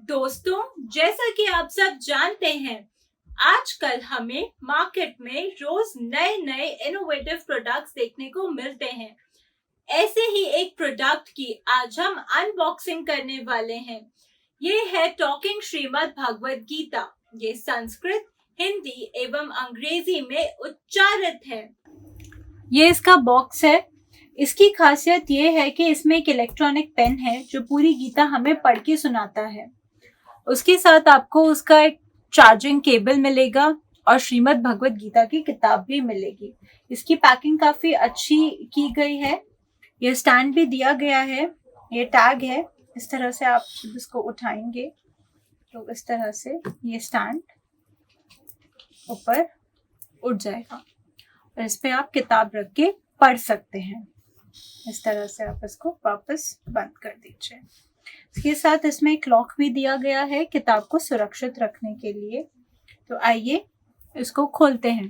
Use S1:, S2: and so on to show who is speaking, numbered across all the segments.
S1: दोस्तों, जैसा कि आप सब जानते हैं, आजकल हमें मार्केट में रोज नए नए इनोवेटिव प्रोडक्ट्स देखने को मिलते हैं। ऐसे ही एक प्रोडक्ट की आज हम अनबॉक्सिंग करने वाले हैं। ये है टॉकिंग श्रीमद् भगवद गीता। ये संस्कृत, हिंदी एवं अंग्रेजी में उच्चारित है। ये इसका बॉक्स है। इसकी खासियत ये है कि इसमें एक इलेक्ट्रॉनिक पेन है जो पूरी गीता हमें पढ़ के सुनाता है। उसके साथ आपको उसका एक चार्जिंग केबल मिलेगा और श्रीमद् भगवद गीता की किताब भी मिलेगी। इसकी पैकिंग काफी अच्छी की गई है। यह स्टैंड भी दिया गया है। ये टैग है। इस तरह से आप इसको उठाएंगे तो इस तरह से ये स्टैंड ऊपर उठ जाएगा और इस पे आप किताब रख के पढ़ सकते हैं। इस तरह से आप इसको वापस बंद कर दीजिए। इसके साथ इसमें एक लॉक भी दिया गया है किताब को सुरक्षित रखने के लिए। तो आइए इसको खोलते हैं।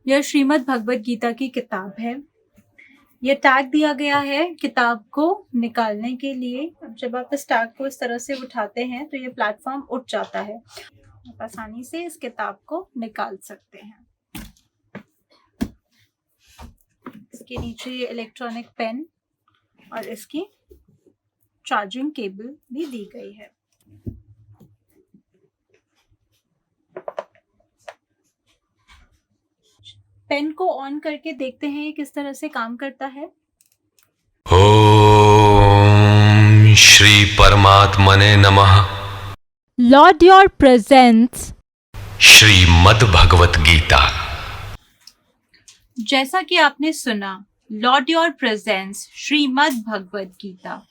S1: यह श्रीमद् भगवद गीता की किताब है। यह टैग दिया गया है किताब को निकालने के लिए। अब जब आप इस टैग को इस तरह से उठाते हैं तो ये प्लेटफॉर्म उठ जाता है। आप आसानी से इस किताब को निकाल सकते हैं। इसके नीचे ये इलेक्ट्रॉनिक पेन और इसकी चार्जिंग केबल भी दी गई है। पेन को ऑन करके देखते हैं ये किस तरह से काम करता है।
S2: ओम श्री परमात्मने नमः।
S3: Lord, your presence.
S2: Shrimad Bhagavad Gita.
S1: जैसा कि आपने सुना, lord your presence Shrimad Bhagavad Gita.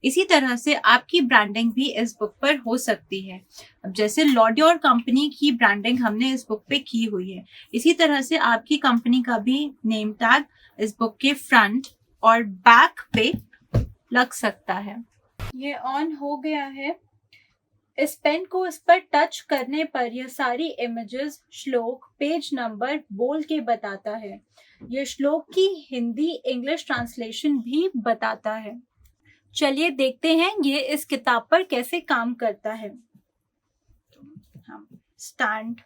S1: इसी तरह से आपकी ब्रांडिंग भी इस बुक पर हो सकती है। अब जैसे लॉर्ड योर कंपनी की ब्रांडिंग हमने इस बुक पे की हुई है, इसी तरह से आपकी कंपनी का भी नेम टैग इस बुक के फ्रंट और बैक पे लग सकता है। ये ऑन हो गया है। इस पेन को इस पर टच करने पर यह सारी इमेजेस, श्लोक, पेज नंबर बोल के बताता है। यह श्लोक की हिंदी इंग्लिश ट्रांसलेशन भी बताता है। चलिए देखते हैं ये इस किताब पर कैसे काम करता है। हम स्टैंड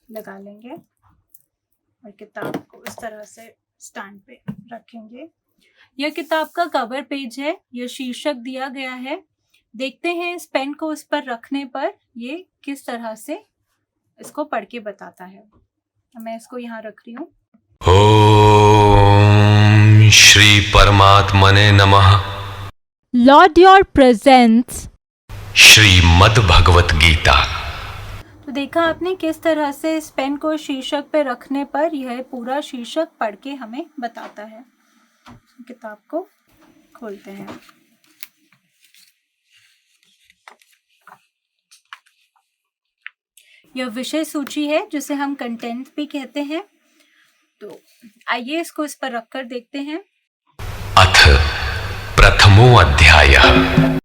S1: लगा लेंगे और किताब को इस तरह से स्टैंड पे रखेंगे। यह किताब का कवर पेज है। यह शीर्षक दिया गया है। देखते हैं इस पेन को इस पर रखने पर ये किस तरह से इसको पढ़ के बताता है। मैं इसको यहाँ रख रही हूँ।
S2: ओम श्री परमात्मने नमः।
S3: Lord, your presence.
S2: Shrimad Bhagavad Gita.
S1: तो देखा आपने किस तरह से इस पेन को शीर्षक पे रखने पर यह पूरा शीर्षक पढ़ के हमें बताता है। किताब को खोलते हैं। यह विषय सूची है जिसे हम कंटेंट भी कहते हैं। तो आइए इसको इस पर रखकर देखते हैं।
S2: अथ प्रथमो अध्यायः।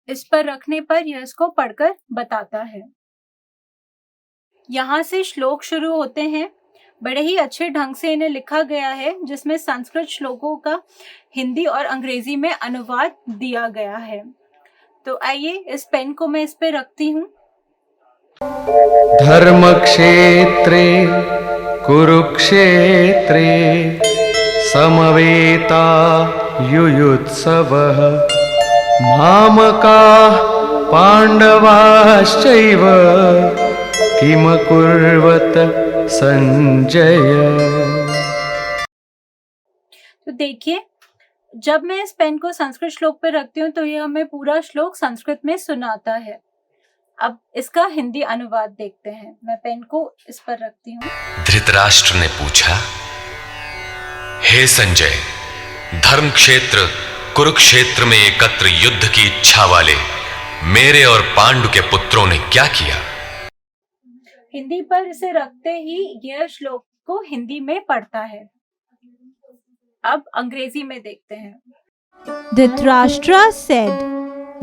S1: इस पर रखने पर यह इसको पढ़कर बताता है। यहाँ से श्लोक शुरू होते हैं। बड़े ही अच्छे ढंग से इन्हें लिखा गया है, जिसमें संस्कृत श्लोकों का हिंदी और अंग्रेजी में अनुवाद दिया गया है। तो आइए इस पेन को मैं इस पे रखती हूँ।
S4: धर्मक्षेत्रे कुरुक्षेत्रे समवेता युयुत्सवः मामकाः पाण्डवाश्चैव किमकुर्वत संजय।
S1: तो देखिए, जब मैं इस पेन को संस्कृत श्लोक पे रखती हूँ तो ये हमें पूरा श्लोक संस्कृत में सुनाता है। अब इसका हिंदी अनुवाद देखते हैं। मैं पेन को इस पर रखती हूँ।
S2: धृतराष्ट्र ने पूछा, हे संजय, धर्म क्षेत्र कुरुक्षेत्र में एकत्र युद्ध की इच्छा वाले मेरे और पांडु के पुत्रों ने क्या किया?
S1: हिंदी पर इसे रखते ही यह श्लोक को हिंदी में पढ़ता है। अब अंग्रेजी में देखते हैं।
S3: Dhritarashtra said,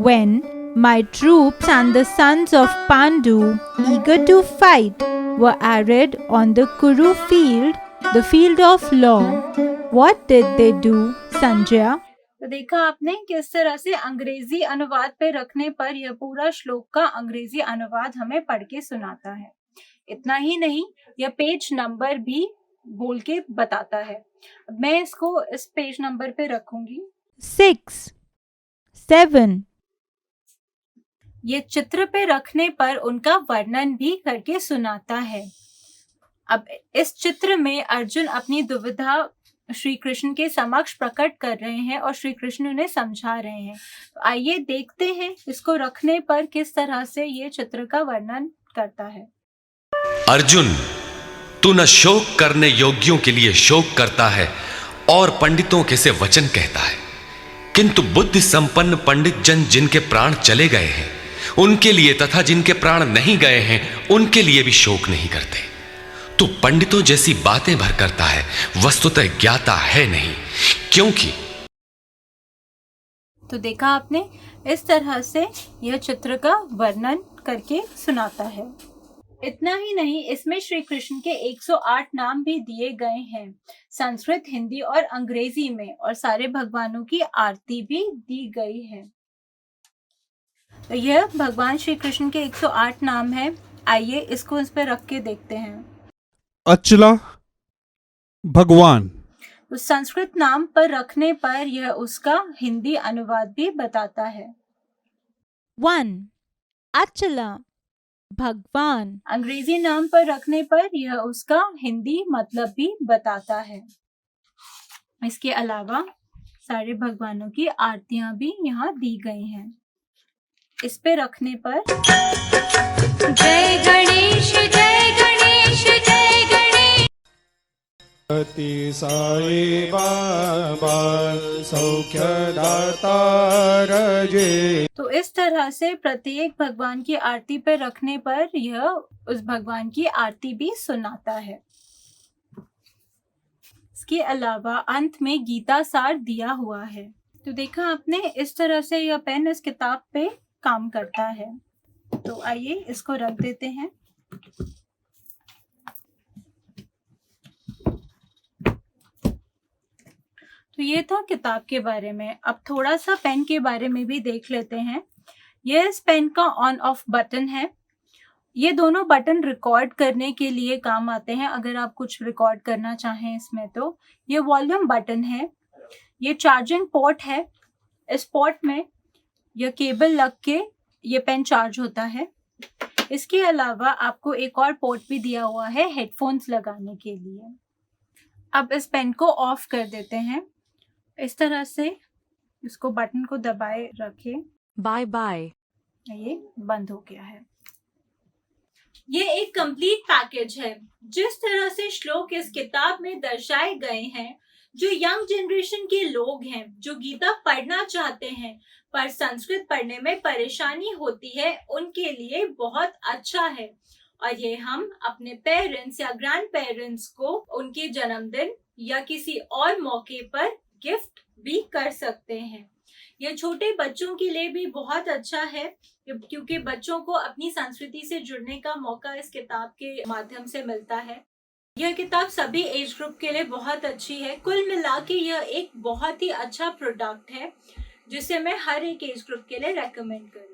S3: when my troops and the sons of Pandu, eager to fight, were arrayed on the Kuru field, the field of law, what did they do, Sanjaya?
S1: तो देखा आपने किस तरह से अंग्रेजी अनुवाद पे रखने पर यह पूरा श्लोक का अंग्रेजी अनुवाद हमें पढ़ के सुनाता है। इतना ही नहीं, यह पेज नंबर भी बोल के बताता है। अब मैं इसको इस पेज नंबर पे रखूंगी।
S3: 6, 7.
S1: ये चित्र पे रखने पर उनका वर्णन भी करके सुनाता है। अब इस चित्र में अर्जुन अपनी दुविधा श्री कृष्ण के समक्ष प्रकट कर रहे हैं और श्री कृष्ण उन्हें समझा रहे हैं। तो आइए देखते हैं इसको रखने पर किस तरह से ये चित्र का वर्णन करता है।
S2: अर्जुन, तू न शोक करने योग्यों के लिए शोक करता है और पंडितों के से वचन कहता है, किंतु बुद्धि संपन्न पंडित जन जिनके प्राण चले गए हैं उनके लिए तथा जिनके प्राण नहीं गए हैं उनके लिए भी शोक नहीं करते। तू पंडितों जैसी बातें भर करता है, वस्तुतः ज्ञाता है नहीं, क्योंकि।
S1: तो देखा आपने, इस तरह से यह चित्र का वर्णन करके सुनाता है। इतना ही नहीं, इसमें श्री कृष्ण के 108 नाम भी दिए गए हैं, संस्कृत, हिंदी और अंग्रेजी में, और सारे भगवानों की आरती भी दी गई है। तो यह भगवान श्री कृष्ण के 108 नाम है। आइए इसको इस पे रख के देखते हैं।
S5: अचला भगवान।
S1: तो संस्कृत नाम पर रखने पर यह उसका हिंदी अनुवाद भी बताता है।
S3: 1. Achala भगवान।
S1: अंग्रेजी नाम पर रखने पर यह उसका हिंदी मतलब भी बताता है। इसके अलावा सारे भगवानों की आरतियां भी यहाँ दी गई हैं। इस पे रखने पर
S6: जय गणेश जय गणेश जय गणेश।
S5: अति साई बाबा सौख्यदाता रजे।
S1: तो इस तरह से प्रत्येक भगवान की आरती पे रखने पर यह उस भगवान की आरती भी सुनाता है। इसके अलावा अंत में गीता सार दिया हुआ है। तो देखा आपने, इस तरह से यह पेन इस किताब पे काम करता है। तो आइए इसको रख देते हैं। तो ये था किताब के बारे में। अब थोड़ा सा पेन के बारे में भी देख लेते हैं। ये इस पेन का ऑन ऑफ बटन है। ये दोनों बटन रिकॉर्ड करने के लिए काम आते हैं। अगर आप कुछ रिकॉर्ड करना चाहें इसमें, तो ये वॉल्यूम बटन है। ये चार्जिंग पोर्ट है। इस पोर्ट में यह केबल लग के ये पेन चार्ज होता है। इसके अलावा आपको एक और पोर्ट भी दिया हुआ है हेडफोन्स लगाने के लिए। अब इस पेन को ऑफ कर देते हैं। इस तरह से इसको बटन को दबाए रखें।
S6: Bye bye.
S1: ये बंद हो गया है। ये एक कंप्लीट पैकेज है। जिस तरह से श्लोक इस किताब में दर्शाए गए हैं, जो यंग जनरेशन के लोग हैं, जो गीता पढ़ना चाहते हैं पर संस्कृत पढ़ने में परेशानी होती है, उनके लिए बहुत अच्छा है। और ये हम अपने पेरेंट्स या ग्रैंड पेरेंट्स को उनके जन्मदिन या किसी और मौके पर गिफ्ट भी कर सकते हैं। यह छोटे बच्चों के लिए भी बहुत अच्छा है, क्योंकि बच्चों को अपनी संस्कृति से जुड़ने का मौका इस किताब के माध्यम से मिलता है। यह किताब सभी एज ग्रुप के लिए बहुत अच्छी है। कुल मिला के यह एक बहुत ही अच्छा प्रोडक्ट है, जिसे मैं हर एक एज ग्रुप के लिए रेकमेंड करूँ।